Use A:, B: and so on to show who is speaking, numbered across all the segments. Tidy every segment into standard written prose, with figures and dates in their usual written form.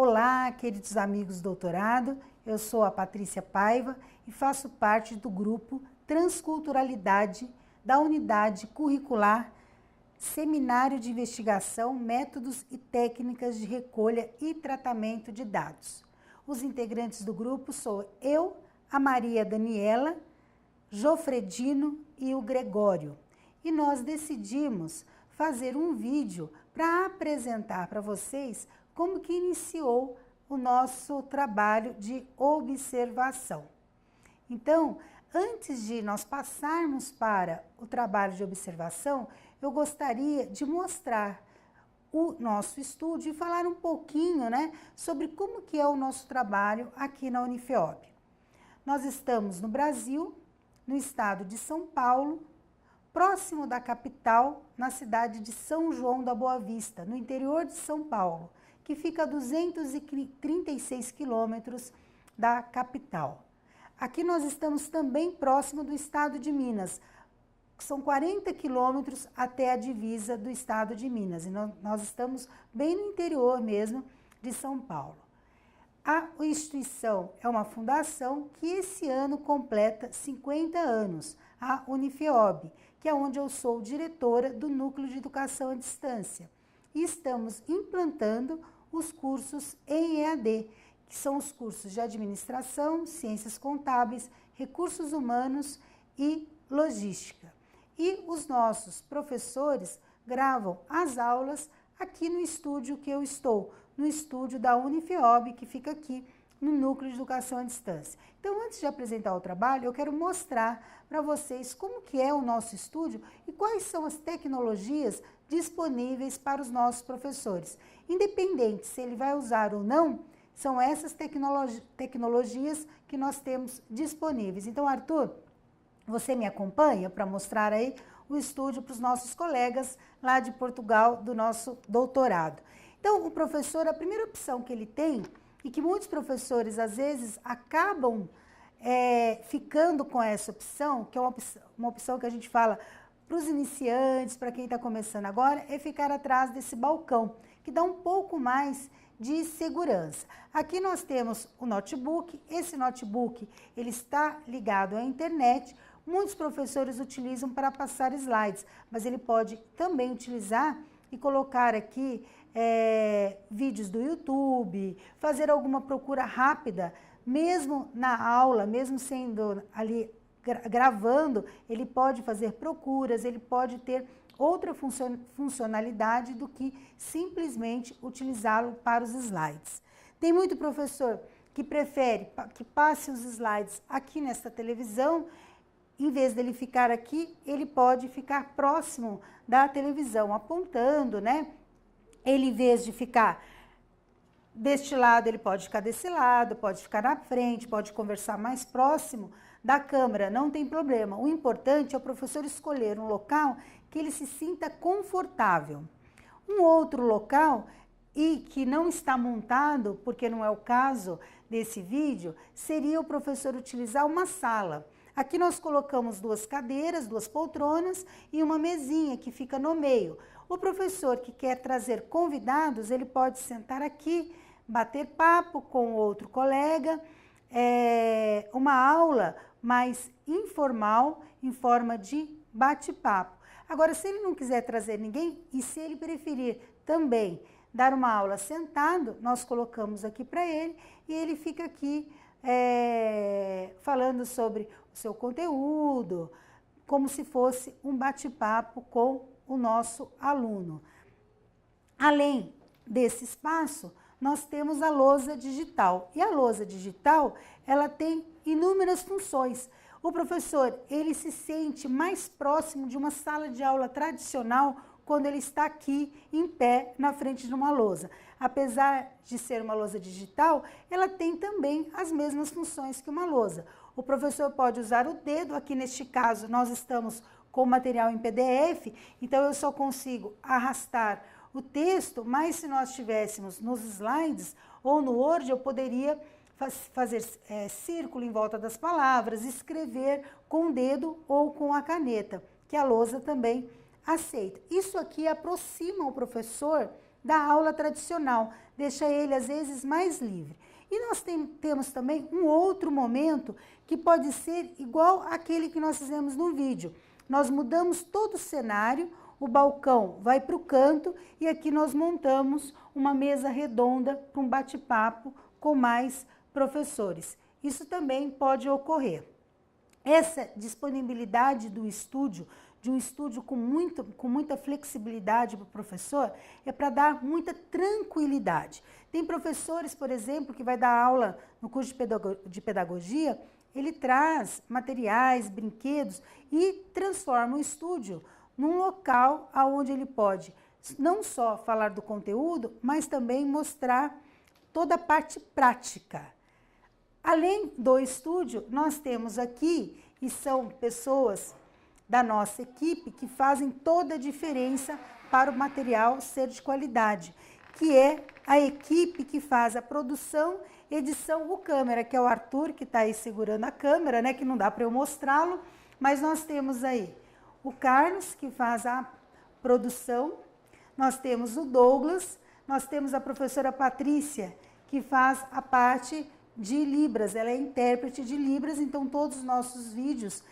A: Olá, queridos amigos do doutorado, eu sou a Patrícia Paiva e faço parte do grupo Transculturalidade da Unidade Curricular Seminário de Investigação, Métodos e Técnicas de Recolha e Tratamento de Dados. Os integrantes do grupo sou eu, a Maria Daniela, Jofredino e o Gregório. E nós decidimos fazer um vídeo para apresentar para vocês como que iniciou o nosso trabalho de observação. Então, antes de nós passarmos para o trabalho de observação, eu gostaria de mostrar o nosso estúdio e falar um pouquinho, sobre como que é o nosso trabalho aqui na Unifeop. Nós estamos no Brasil, no estado de São Paulo, próximo da capital, na cidade de São João da Boa Vista, no interior de São Paulo, que fica a 236 quilômetros da capital. Aqui nós estamos também próximo do estado de Minas, que são 40 quilômetros até a divisa do estado de Minas, e nós estamos bem no interior mesmo de São Paulo. A instituição é uma fundação que esse ano completa 50 anos, a Unifeop, que é onde eu sou diretora do Núcleo de Educação à Distância. E estamos implantando os cursos em EAD, que são os cursos de Administração, Ciências Contábeis, Recursos Humanos e Logística. E os nossos professores gravam as aulas aqui no estúdio que eu estou, no estúdio da Unifeop, que fica aqui no Núcleo de Educação à Distância. Então, antes de apresentar o trabalho, eu quero mostrar para vocês como que é o nosso estúdio e quais são as tecnologias disponíveis para os nossos professores. Independente se ele vai usar ou não, são essas tecnologias que nós temos disponíveis. Então, Arthur, você me acompanha para mostrar aí o estúdio para os nossos colegas lá de Portugal do nosso doutorado. Então, o professor, a primeira opção que ele tem, e que muitos professores às vezes acabam ficando com essa opção, que é uma opção que a gente fala para os iniciantes, para quem está começando agora, é ficar atrás desse balcão, que dá um pouco mais de segurança. Aqui nós temos o notebook, esse notebook ele está ligado à internet, muitos professores utilizam para passar slides, mas ele pode também utilizar e colocar aqui vídeos do YouTube, fazer alguma procura rápida, mesmo na aula, mesmo sendo ali gravando, ele pode fazer procuras, ele pode ter outra funcionalidade do que simplesmente utilizá-lo para os slides. Tem muito professor que prefere que passe os slides aqui nesta televisão, em vez dele ficar aqui, ele pode ficar próximo da televisão, apontando, Ele, em vez de ficar deste lado, ele pode ficar desse lado, pode ficar na frente, pode conversar mais próximo da câmera, não tem problema. O importante é o professor escolher um local que ele se sinta confortável. Um outro local, e que não está montado, porque não é o caso desse vídeo, seria o professor utilizar uma sala. Aqui nós colocamos duas cadeiras, duas poltronas e uma mesinha que fica no meio. O professor que quer trazer convidados, ele pode sentar aqui, bater papo com outro colega, uma aula mais informal, em forma de bate-papo. Agora, se ele não quiser trazer ninguém e se ele preferir também dar uma aula sentado, nós colocamos aqui para ele e ele fica aqui falando sobre o seu conteúdo, como se fosse um bate-papo com o nosso aluno. Além desse espaço, nós temos a lousa digital. E a lousa digital, ela tem inúmeras funções. O professor, ele se sente mais próximo de uma sala de aula tradicional quando ele está aqui em pé na frente de uma lousa. Apesar de ser uma lousa digital, ela tem também as mesmas funções que uma lousa. O professor pode usar o dedo, aqui neste caso nós estamos com material em PDF, então eu só consigo arrastar o texto, mas se nós estivéssemos nos slides ou no Word, eu poderia fazer círculo em volta das palavras, escrever com o dedo ou com a caneta, que a lousa também aceita. Isso aqui aproxima o professor da aula tradicional, deixa ele às vezes mais livre. E nós temos também um outro momento que pode ser igual àquele que nós fizemos no vídeo. Nós mudamos todo o cenário, o balcão vai para o canto e aqui nós montamos uma mesa redonda para um bate-papo com mais professores. Isso também pode ocorrer. Essa disponibilidade do estúdio, de um estúdio com muita flexibilidade para o professor, é para dar muita tranquilidade. Tem professores, por exemplo, que vai dar aula no curso de pedagogia, ele traz materiais, brinquedos e transforma o estúdio num local onde ele pode não só falar do conteúdo, mas também mostrar toda a parte prática. Além do estúdio, nós temos aqui, e são pessoas da nossa equipe que fazem toda a diferença para o material ser de qualidade, que é a equipe que faz a produção, edição, o câmera, que é o Arthur, que está aí segurando a câmera, né, que não dá para eu mostrá-lo, mas nós temos aí o Carlos, que faz a produção, nós temos o Douglas, nós temos a professora Patrícia, que faz a parte de Libras, ela é intérprete de Libras, então todos os nossos vídeos,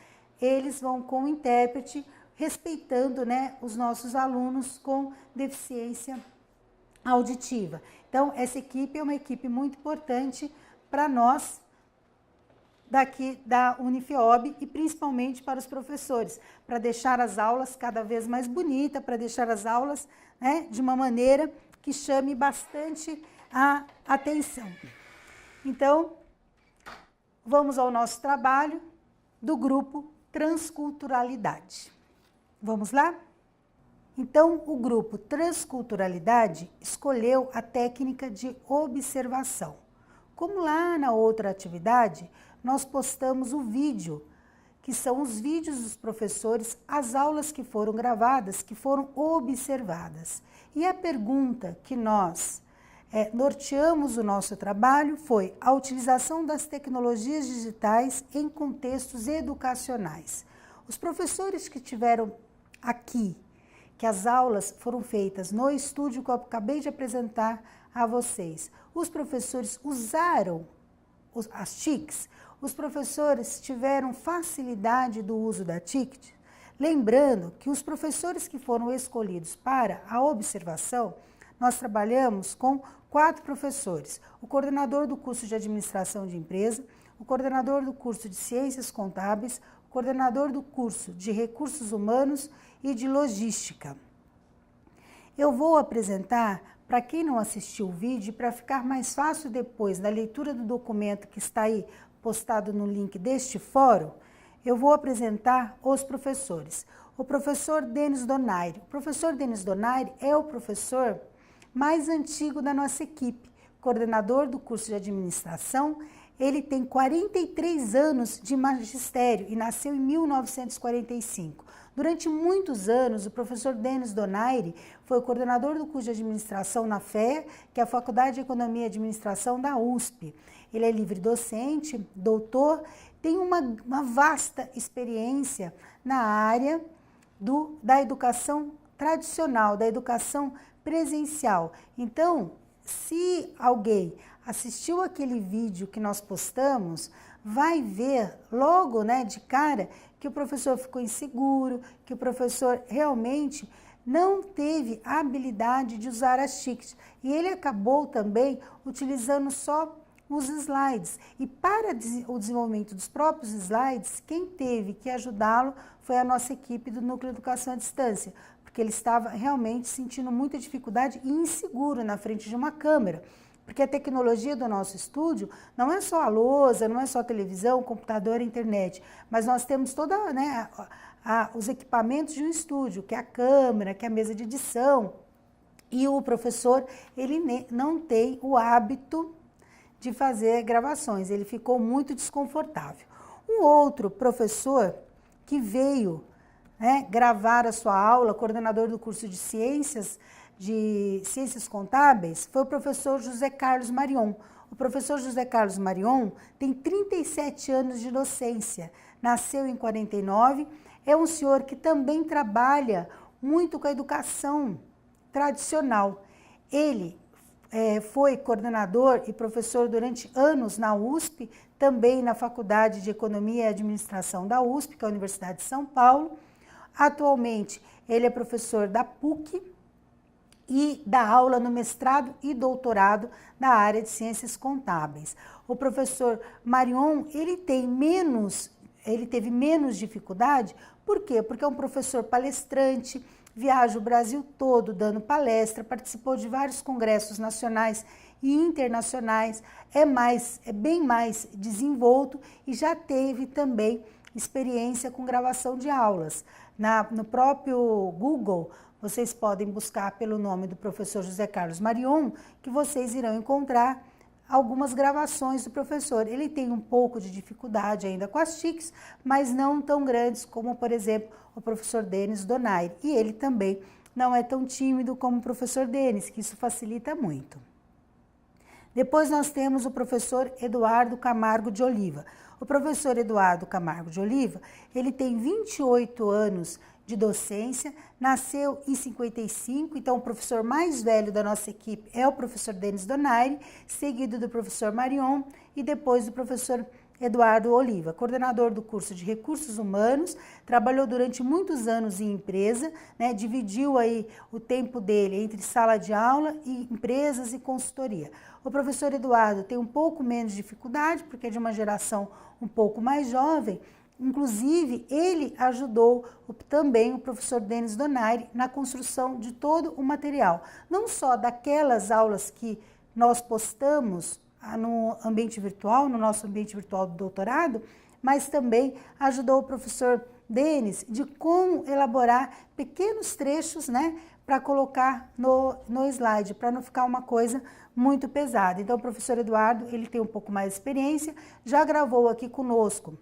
A: eles vão com o intérprete, respeitando, né, os nossos alunos com deficiência auditiva. Então, essa equipe é uma equipe muito importante para nós, daqui da Unifiob, e principalmente para os professores, para deixar as aulas cada vez mais bonitas, para deixar as aulas, né, de uma maneira que chame bastante a atenção. Então, vamos ao nosso trabalho do grupo Transculturalidade. Vamos lá? Então, o grupo Transculturalidade escolheu a técnica de observação. Como lá na outra atividade, nós postamos o vídeo, que são os vídeos dos professores, as aulas que foram gravadas, que foram observadas. E a pergunta que nós norteamos o nosso trabalho foi a utilização das tecnologias digitais em contextos educacionais. Os professores que tiveram aqui, que as aulas foram feitas no estúdio que eu acabei de apresentar a vocês, os professores usaram as TICs, os professores tiveram facilidade do uso da TIC, lembrando que os professores que foram escolhidos para a observação, nós trabalhamos com 4 professores, o coordenador do curso de administração de empresa, o coordenador do curso de ciências contábeis, o coordenador do curso de recursos humanos e de logística. Eu vou apresentar, para quem não assistiu o vídeo, para ficar mais fácil depois da leitura do documento que está aí postado no link deste fórum, eu vou apresentar os professores. O professor Denis Donaire. O professor Denis Donaire é o professor mais antigo da nossa equipe, coordenador do curso de administração. Ele tem 43 anos de magistério e nasceu em 1945. Durante muitos anos, o professor Denis Donaire foi o coordenador do curso de administração na FEA, que é a Faculdade de Economia e Administração da USP. Ele é livre docente, doutor, tem uma vasta experiência na área da educação tradicional, da educação presencial. Então, se alguém assistiu aquele vídeo que nós postamos, vai ver logo, né, de cara, que o professor ficou inseguro, que o professor realmente não teve a habilidade de usar as TICs. E ele acabou também utilizando só os slides. E para o desenvolvimento dos próprios slides, quem teve que ajudá-lo foi a nossa equipe do Núcleo de Educação à Distância, porque ele estava realmente sentindo muita dificuldade e inseguro na frente de uma câmera. Porque a tecnologia do nosso estúdio não é só a lousa, não é só a televisão, computador, internet, mas nós temos toda, né, os equipamentos de um estúdio, que é a câmera, que é a mesa de edição. E o professor, ele não tem o hábito de fazer gravações, ele ficou muito desconfortável. Um outro professor que veio, né, gravar a sua aula, coordenador do curso de Ciências Contábeis, foi o professor José Carlos Marion. O professor José Carlos Marion tem 37 anos de docência, nasceu em 49, é um senhor que também trabalha muito com a educação tradicional. Ele foi coordenador e professor durante anos na USP, também na Faculdade de Economia e Administração da USP, que é a Universidade de São Paulo. Atualmente, ele é professor da PUC e dá aula no mestrado e doutorado da área de Ciências Contábeis. O professor Marion, ele teve menos dificuldade. Por quê? Porque é um professor palestrante, viaja o Brasil todo dando palestra, participou de vários congressos nacionais e internacionais, é bem mais desenvolto e já teve também experiência com gravação de aulas. No próprio Google, vocês podem buscar pelo nome do professor José Carlos Marion, que vocês irão encontrar algumas gravações do professor. Ele tem um pouco de dificuldade ainda com as TICs, mas não tão grandes como, por exemplo, o professor Denis Donaire. E ele também não é tão tímido como o professor Denis, que isso facilita muito. Depois nós temos o professor Eduardo Camargo de Oliva. O professor Eduardo Camargo de Oliva, ele tem 28 anos de docência, nasceu em 55, então o professor mais velho da nossa equipe é o professor Denis Donaire, seguido do professor Marion e depois do professor Eduardo Oliva, coordenador do curso de Recursos Humanos, trabalhou durante muitos anos em empresa, né, dividiu aí o tempo dele entre sala de aula e empresas e consultoria. O professor Eduardo tem um pouco menos de dificuldade, porque é de uma geração um pouco mais jovem. Inclusive, ele ajudou também o professor Denis Donaire na construção de todo o material, não só daquelas aulas que nós postamos no ambiente virtual, no nosso ambiente virtual do doutorado, mas também ajudou o professor Denis de como elaborar pequenos trechos, né, para colocar no slide, para não ficar uma coisa muito pesada. Então, o professor Eduardo, ele tem um pouco mais de experiência, já gravou aqui conosco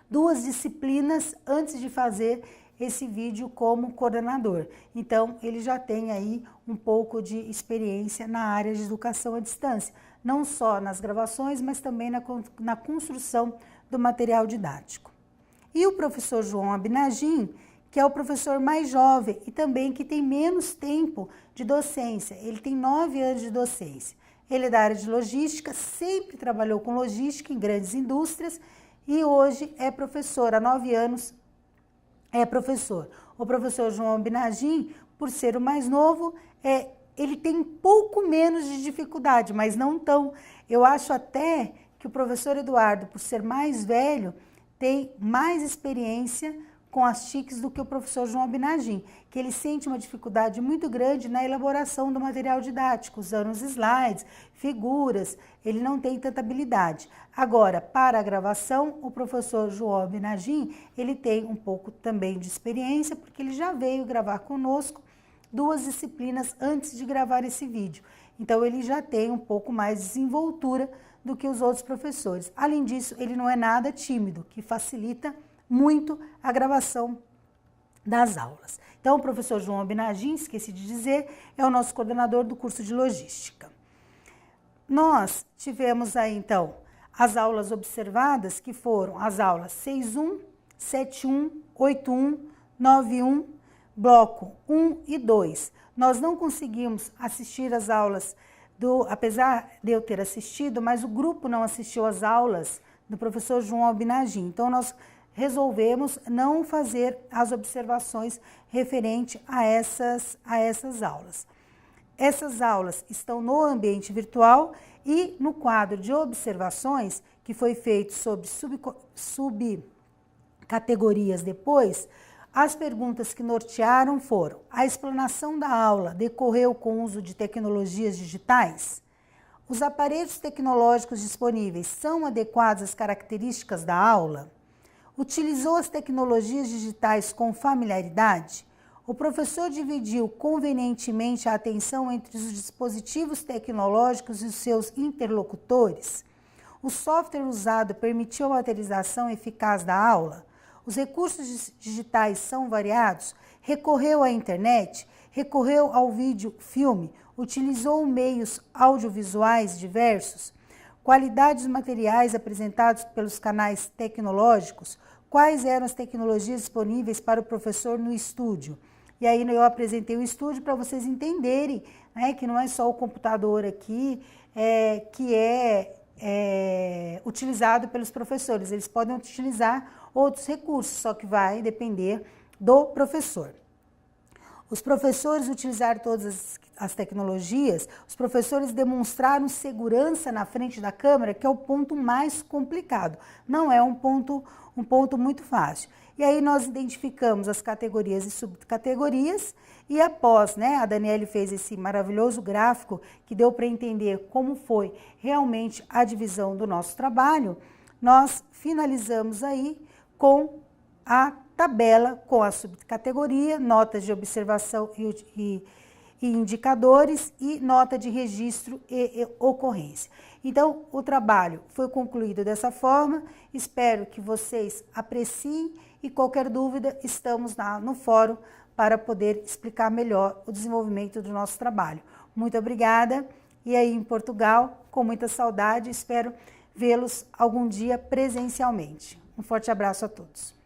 A: 2 disciplinas antes de fazer esse vídeo como coordenador. Então, ele já tem aí um pouco de experiência na área de educação à distância, não só nas gravações, mas também na construção do material didático. E o professor João Abinagin, que é o professor mais jovem e também que tem menos tempo de docência, ele tem 9 anos de docência. Ele é da área de logística, sempre trabalhou com logística em grandes indústrias e hoje é professor, há 9 anos é professor. O professor João Abinagin, por ser o mais novo, ele tem um pouco menos de dificuldade, mas não tão. Eu acho até que o professor Eduardo, por ser mais velho, tem mais experiência com as TICs do que o professor João Abinagin, que ele sente uma dificuldade muito grande na elaboração do material didático, usando os slides, figuras, ele não tem tanta habilidade. Agora, para a gravação, o professor João Abinagin, ele tem um pouco também de experiência, porque ele já veio gravar conosco 2 disciplinas antes de gravar esse vídeo. Então, ele já tem um pouco mais de desenvoltura do que os outros professores. Além disso, ele não é nada tímido, que facilita muito a gravação das aulas. Então, o professor João Abinagin, esqueci de dizer, é o nosso coordenador do curso de logística. Nós tivemos aí, então, as aulas observadas, que foram as aulas 6.1, 7.1, 8.1, 9.1, bloco 1 e 2. Nós não conseguimos assistir as aulas, apesar de eu ter assistido, mas o grupo não assistiu às aulas do professor João Abinagin. Então, nós resolvemos não fazer as observações referente a essas aulas. Essas aulas estão no ambiente virtual e no quadro de observações, que foi feito sobre subcategorias depois, as perguntas que nortearam foram: a explanação da aula decorreu com o uso de tecnologias digitais? Os aparelhos tecnológicos disponíveis são adequados às características da aula? Utilizou as tecnologias digitais com familiaridade? O professor dividiu convenientemente a atenção entre os dispositivos tecnológicos e os seus interlocutores? O software usado permitiu a materialização eficaz da aula? Os recursos digitais são variados? Recorreu à internet? Recorreu ao vídeo-filme? Utilizou meios audiovisuais diversos? Qualidade dos materiais apresentados pelos canais tecnológicos? Quais eram as tecnologias disponíveis para o professor no estúdio? E aí eu apresentei o estúdio para vocês entenderem né, que não é só o computador aqui que é utilizado pelos professores, eles podem utilizar outros recursos, só que vai depender do professor. Os professores utilizaram todas as tecnologias, os professores demonstraram segurança na frente da câmera, que é o ponto mais complicado, não é um ponto muito fácil. E aí nós identificamos as categorias e subcategorias e após, né, a Daniele fez esse maravilhoso gráfico que deu para entender como foi realmente a divisão do nosso trabalho, nós finalizamos aí com a tabela com a subcategoria, notas de observação e indicadores e nota de registro e ocorrência. Então, o trabalho foi concluído dessa forma, espero que vocês apreciem e qualquer dúvida, estamos no fórum para poder explicar melhor o desenvolvimento do nosso trabalho. Muito obrigada e aí em Portugal, com muita saudade, espero vê-los algum dia presencialmente. Um forte abraço a todos.